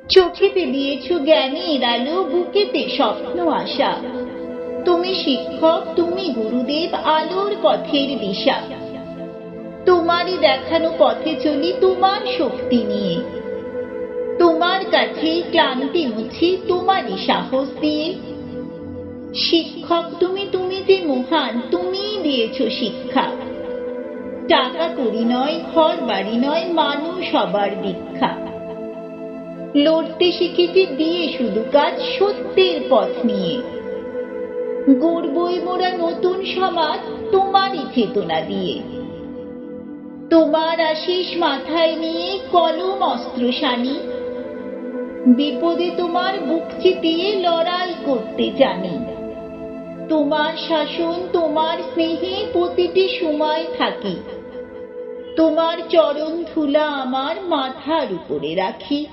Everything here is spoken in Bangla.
চোখেতে দিয়েছ জ্ঞানের আলো, বুকেতে স্বপ্ন আশা। তুমি শিক্ষক, তুমি গুরুদেব, আলোর পথের দিশা। তোমারই দেখানো পথে চলি তোমার শক্তি নিয়ে। তোমার কাছেই ক্লান্তি মুছি তোমারই সাহস দিয়ে। শিক্ষক তুমি, তুমি যে মহান, তুমিই দিয়েছ শিক্ষা। টাকা কড়ি নয়, ঘর বাড়ি নয়, মানুষ সবার দীক্ষা। লড়তে শিখেছি দিয়ে শুধু কাজ, সত্যের পথ নিয়ে। গড়বই মোরা নতুন সমাজ তোমারই চেতনা দিয়ে। তোমার আশিস মাথায় নিয়ে কলম অস্ত্রশানী। বিপদে তোমার বুক চিতিয়ে লড়াই করতে জানি। তোমার শাসন, তোমার স্নেহে প্রতিটি সময় থাকি। তোমার চরণ ধুলা আমার মাথার উপরে রাখি।